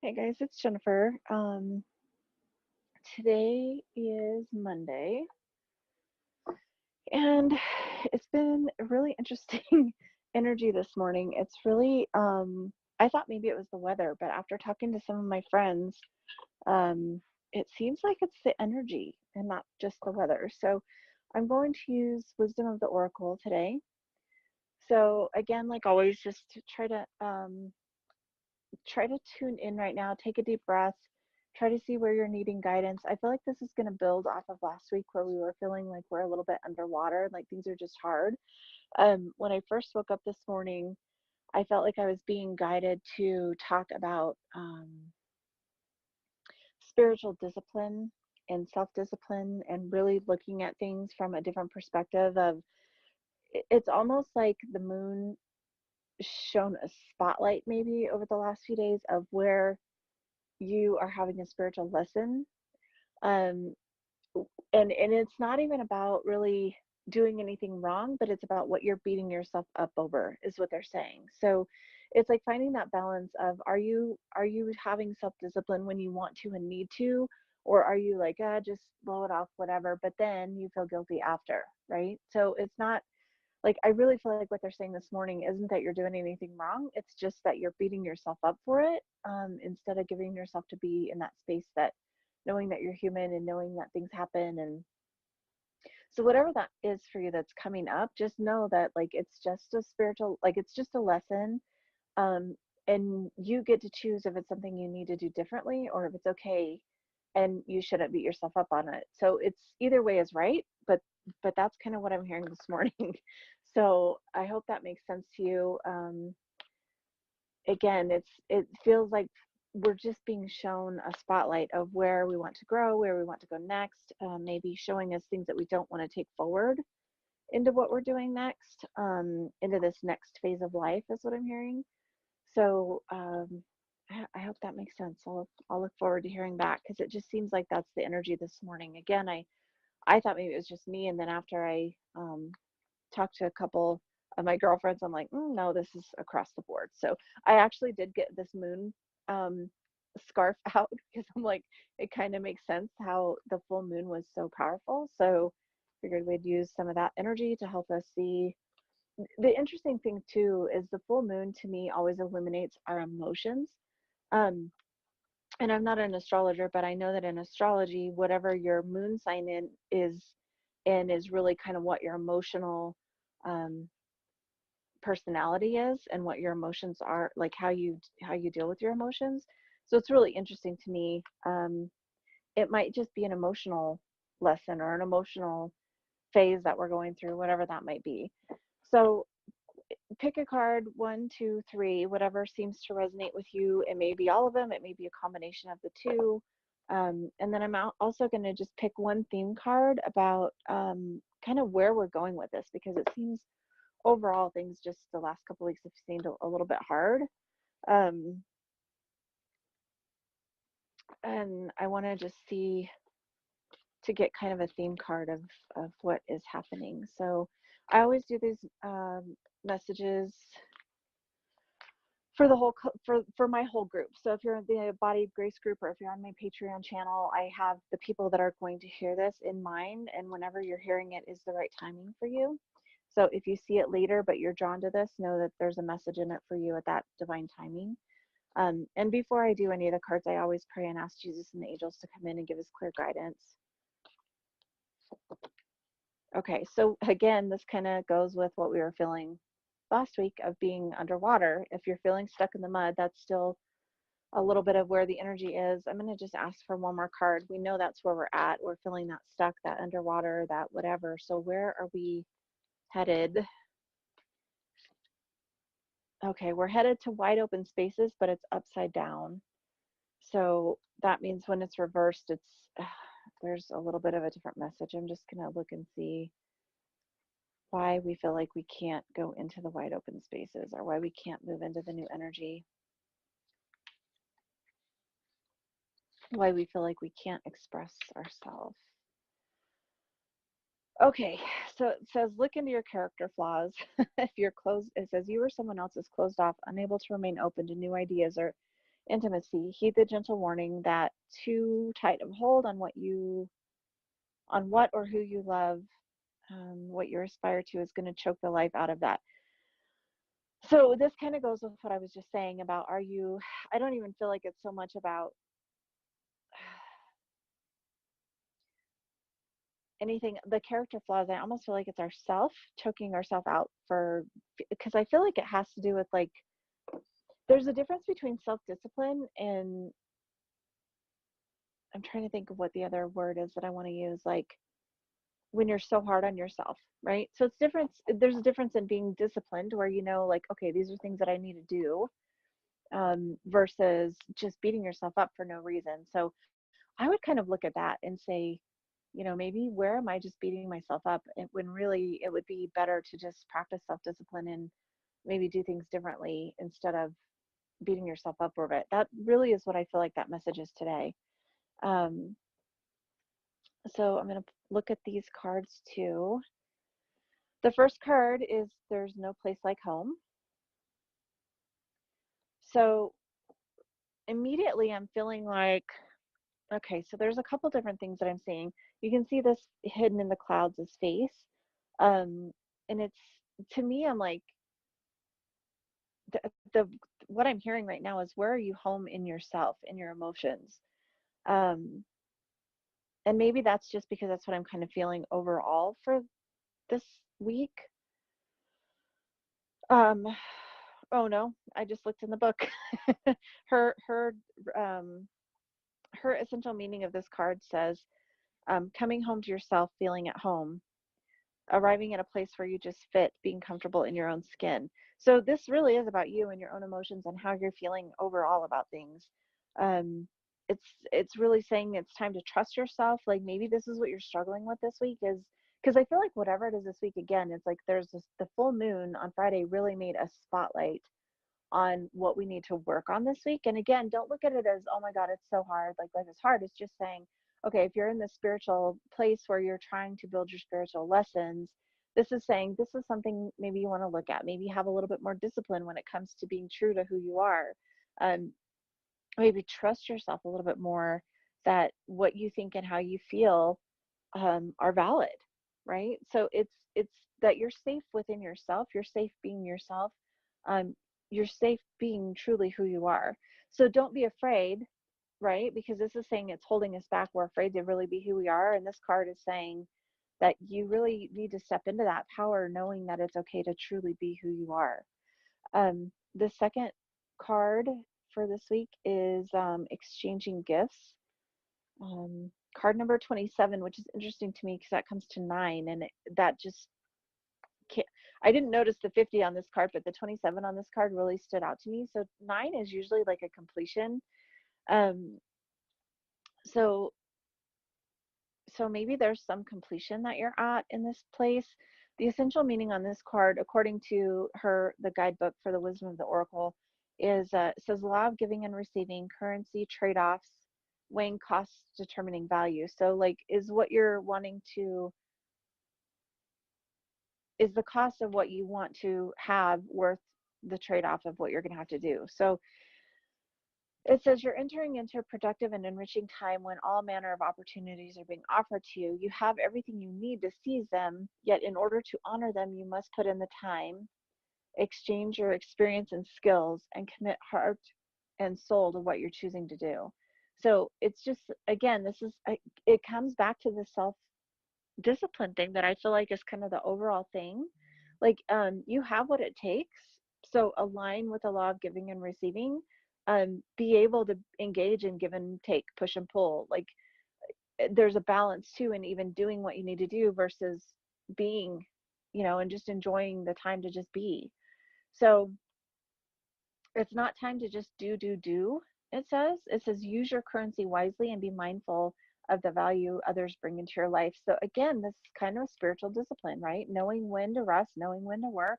Hey guys, it's Jennifer. Today is Monday, and it's been a really interesting energy this morning. It's really, I thought maybe it was the weather, but after talking to some of my friends, um, it seems like it's the energy and not just the weather. So I'm going to use Wisdom of the Oracle today. So again, like always, just to try to tune in right now, take a deep breath, try to see where you're needing guidance. I feel like this is going to build off of last week where we were feeling like we're a little bit underwater, like things are just hard. When I first woke up this morning, I felt like I was being guided to talk about spiritual discipline and self-discipline and really looking at things from a different perspective of it's almost like the moon shone a spotlight maybe over the last few days of where you are having a spiritual lesson. Um, and it's not even about really doing anything wrong, but it's about what you're beating yourself up over, is what they're saying. So it's like finding that balance of are you having self-discipline when you want to and need to, or are you like just blow it off, whatever, but then you feel guilty after, right? So it's not like, I really feel like what they're saying this morning isn't that you're doing anything wrong. It's just that you're beating yourself up for it, instead of giving yourself to be in that space, that knowing that you're human and knowing that things happen. And so whatever that is for you that's coming up, just know that like it's just a spiritual, like it's just a lesson. Um, and you get to choose if it's something you need to do differently or if it's okay and you shouldn't beat yourself up on it. So it's either way is right, but that's kind of what I'm hearing this morning. So I hope that makes sense to you. Again, it feels like we're just being shown a spotlight of where we want to grow, where we want to go next, maybe showing us things that we don't want to take forward into what we're doing next, into this next phase of life is what I'm hearing. So I hope that makes sense. I'll look forward to hearing back because it just seems like that's the energy this morning. Again, I thought maybe it was just me, and then after I talked to a couple of my girlfriends, I'm like, no, this is across the board. So I actually did get this moon um, scarf out because I'm like, it kind of makes sense how the full moon was so powerful. So figured we'd use some of that energy to help us see. The interesting thing too is the full moon to me always illuminates our emotions. Um, and I'm not an astrologer, but I know that in astrology, whatever your moon sign is really kind of what your emotional um, personality is and what your emotions are, like how you deal with your emotions. So it's really interesting to me. It might just be an emotional lesson or an emotional phase that we're going through, whatever that might be. So pick a card, one, two, three, whatever seems to resonate with you. It may be all of them, it may be a combination of the two. And then I'm also going to just pick one theme card about kind of where we're going with this, because it seems overall things just the last couple of weeks have seemed a little bit hard. Um, and I want to just see to get kind of a theme card of what is happening. So I always do these messages for the whole for my whole group. So if you're in the Body of Grace group or if you're on my Patreon channel, I have the people that are going to hear this in mind, and whenever you're hearing it is the right timing for you. So if you see it later but you're drawn to this, know that there's a message in it for you at that divine timing. And before I do any of the cards, I always pray and ask Jesus and the angels to come in and give us clear guidance. Okay, so again, this kind of goes with what we were feeling last week of being underwater. If you're feeling stuck in the mud, that's still a little bit of where the energy is. I'm going to just ask for one more card. We know that's where we're at. We're feeling that stuck, that underwater, that whatever. So where are we headed? Okay, we're headed to wide open spaces, but it's upside down. So that means when it's reversed, there's a little bit of a different message. I'm just going to look and see why we feel like we can't go into the wide open spaces or why we can't move into the new energy, why we feel like we can't express ourselves. Okay, so it says, look into your character flaws. If you're closed, it says you or someone else is closed off, unable to remain open to new ideas, or intimacy. Heed the gentle warning that too tight of hold on what or who you love, what you aspire to, is going to choke the life out of that. So this kind of goes with what I was just saying about, I don't even feel like it's so much about anything, the character flaws. I almost feel like it's ourself choking ourselves out because I feel like it has to do with, like, there's a difference between self-discipline and, I'm trying to think of what the other word is that I want to use, like when you're so hard on yourself, right? So there's a difference in being disciplined where, like, okay, these are things that I need to do, versus just beating yourself up for no reason. So I would kind of look at that and say, maybe where am I just beating myself up, and when really it would be better to just practice self-discipline and maybe do things differently instead of beating yourself up over it. That really is what I feel like that message is today. Um, so I'm going to look at these cards too. The first card is there's no place like home. So immediately I'm feeling like, okay, so there's a couple different things that I'm seeing. You can see this hidden in the clouds as face. And it's, to me, I'm like, the what I'm hearing right now is, where are you home in yourself, in your emotions? Um, and maybe that's just because that's what I'm kind of feeling overall for this week. Um, oh no, I just looked in the book. her her um, her essential meaning of this card says, coming home to yourself, feeling at home, arriving at a place where you just fit, being comfortable in your own skin. So this really is about you and your own emotions and how you're feeling overall about things. Um, it's really saying it's time to trust yourself. Like, maybe this is what you're struggling with this week, is because I feel like whatever it is this week, again, it's like the full moon on Friday really made a spotlight on what we need to work on this week. And again, don't look at it as, oh my God, it's so hard, like life is hard. It's just saying, okay, if you're in the spiritual place where you're trying to build your spiritual lessons, this is saying this is something maybe you want to look at. Maybe have a little bit more discipline when it comes to being true to who you are. Um, Maybe trust yourself a little bit more, that what you think and how you feel, are valid, right? So it's that you're safe within yourself. You're safe being yourself. Um, you're safe being truly who you are. So don't be afraid, right? Because this is saying it's holding us back. We're afraid to really be who we are. And this card is saying that you really need to step into that power, knowing that it's okay to truly be who you are. The second card for this week is, exchanging gifts. Card number 27, which is interesting to me because that comes to 9, and that just can't, I didn't notice the 50 on this card, but the 27 on this card really stood out to me. So 9 is usually like a completion. Um, so so maybe there's some completion that you're at in this place. The essential meaning on this card, according to the guidebook for the Wisdom of the Oracle, is, it says law of giving and receiving, currency, trade-offs, weighing costs, determining value. So like, is the cost of what you want to have worth the trade-off of what you're going to have to do? So it says you're entering into a productive and enriching time when all manner of opportunities are being offered to you. You have everything you need to seize them, yet in order to honor them, you must put in the time, exchange your experience and skills, and commit heart and soul to what you're choosing to do. So it's just, again, it comes back to the self-discipline thing that I feel like is kind of the overall thing. Like, you have what it takes. So align with the law of giving and receiving. Be able to engage in give and take, push and pull. Like, there's a balance too in even doing what you need to do versus being, and just enjoying the time to just be. So it's not time to just do. It says use your currency wisely and be mindful of the value others bring into your life. So again, this is kind of a spiritual discipline, right? Knowing when to rest, knowing when to work,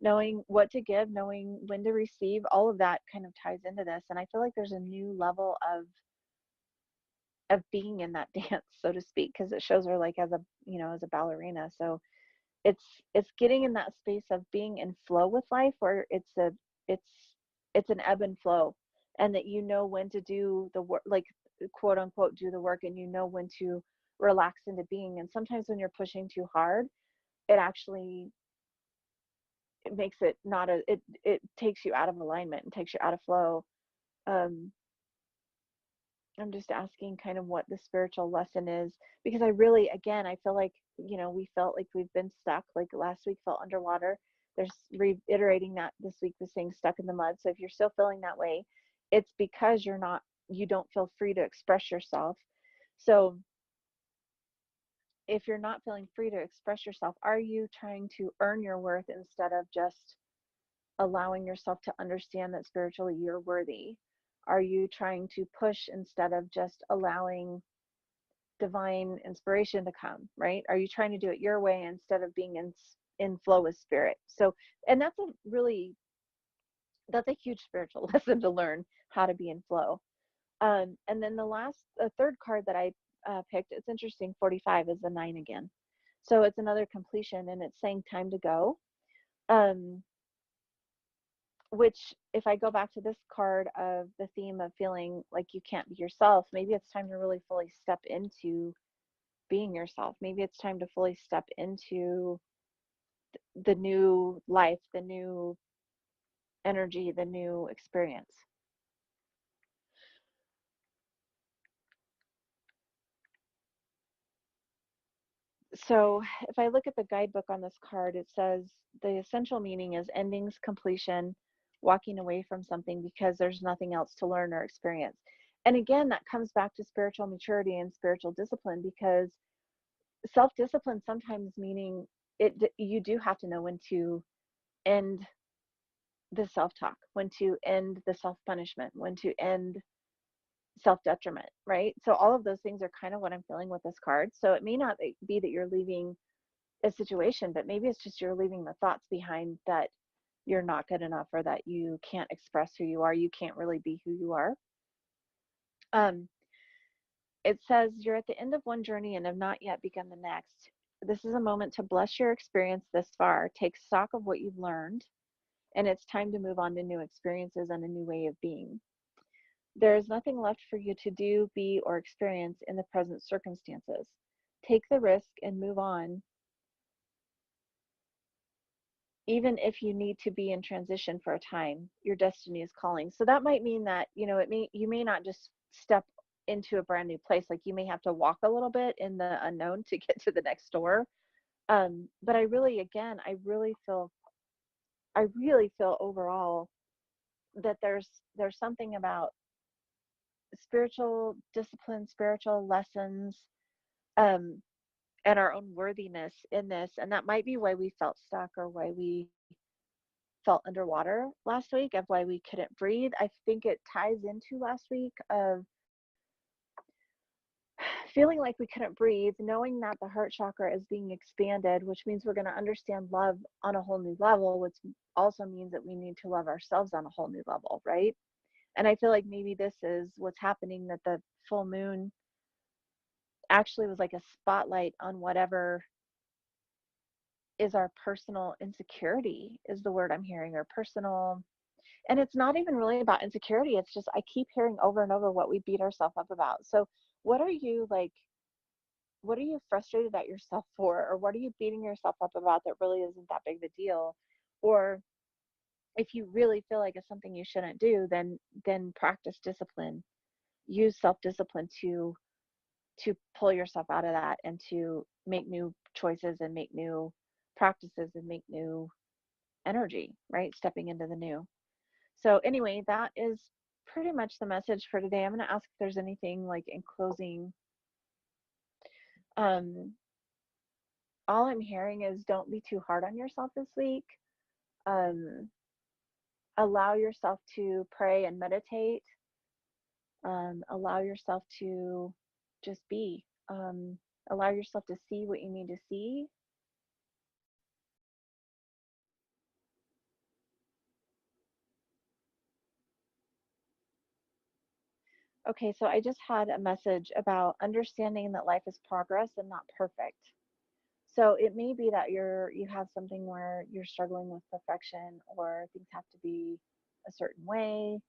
knowing what to give, knowing when to receive. All of that kind of ties into this. And I feel like there's a new level of being in that dance, so to speak, because it shows her like as a ballerina. So it's getting in that space of being in flow with life, where it's an ebb and flow. and that you know when to do the work, like quote unquote do the work, and you know when to relax into being. And sometimes when you're pushing too hard, it actually, it makes it not a, it takes you out of alignment and takes you out of flow. um I'm just asking kind of what the spiritual lesson is, because I really, again, I feel like, we felt like we've been stuck. Like last week felt underwater. There's reiterating that this week was saying stuck in the mud. So if you're still feeling that way, it's because you don't feel free to express yourself. So if you're not feeling free to express yourself, are you trying to earn your worth instead of just allowing yourself to understand that spiritually you're worthy? Are you trying to push instead of just allowing divine inspiration to come, right? Are you trying to do it your way instead of being in flow with spirit? So, and that's a huge spiritual lesson to learn how to be in flow. And then the third card that I picked, it's interesting, 45 is the 9 again. So it's another completion, and it's saying time to go. Um, which, if I go back to this card of the theme of feeling like you can't be yourself, maybe it's time to really fully step into being yourself. Maybe it's time to fully step into the new life, the new energy, the new experience. So if I look at the guidebook on this card, it says the essential meaning is endings, completion, walking away from something because there's nothing else to learn or experience. And again, that comes back to spiritual maturity and spiritual discipline, because self-discipline sometimes meaning you do have to know when to end the self-talk, when to end the self-punishment, when to end self-detriment, right? So all of those things are kind of what I'm feeling with this card. So it may not be that you're leaving a situation, but maybe it's just you're leaving the thoughts behind that you're not good enough, or that you can't express who you are, you can't really be who you are. um it says you're at the end of one journey and have not yet begun the next. This is a moment to bless your experience this far, take stock of what you've learned, and it's time to move on to new experiences and a new way of being. There is nothing left for you to do, be, or experience in the present circumstances. Take the risk and move on, even if you need to be in transition for a time. Your destiny is calling. So that might mean that, you may not just step into a brand new place. Like you may have to walk a little bit in the unknown to get to the next door. But I really, again, I really feel overall that there's something about spiritual discipline, spiritual lessons, um, and our own worthiness in this. And that might be why we felt stuck, or why we felt underwater last week, of why we couldn't breathe. I think it ties into last week of feeling like we couldn't breathe, knowing that the heart chakra is being expanded, which means we're going to understand love on a whole new level, which also means that we need to love ourselves on a whole new level, right? And I feel like maybe this is what's happening, that the full moon actually was like a spotlight on whatever is our personal insecurity, is the word I'm hearing, or personal. And it's not even really about insecurity. It's just, I keep hearing over and over what we beat ourselves up about. So what are you like, what are you frustrated at yourself for? Or what are you beating yourself up about that really isn't that big of a deal? Or if you really feel like it's something you shouldn't do, then practice discipline. Use self-discipline to pull yourself out of that, and to make new choices, and make new practices, and make new energy, right? Stepping into the new. So anyway, that is pretty much the message for today. I'm going to ask if there's anything like in closing. Um, all I'm hearing is don't be too hard on yourself this week. Um, allow yourself to pray and meditate. Allow yourself to just be. Allow yourself to see what you need to see. Okay, so I just had a message about understanding that life is progress and not perfect. So it may be that you have something where you're struggling with perfection, or things have to be a certain way.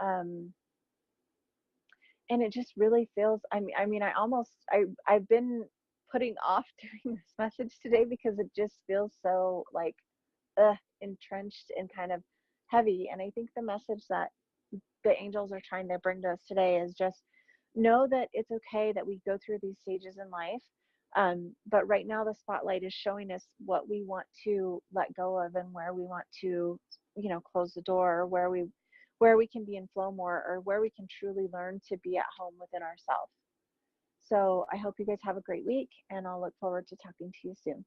Um, and it just really feels, I've been putting off doing this message today because it just feels so like entrenched and kind of heavy. And I think the message that the angels are trying to bring to us today is just know that it's okay that we go through these stages in life. But right now the spotlight is showing us what we want to let go of and where we want to, close the door, or where we can be in flow more, or where we can truly learn to be at home within ourselves. So I hope you guys have a great week, and I'll look forward to talking to you soon.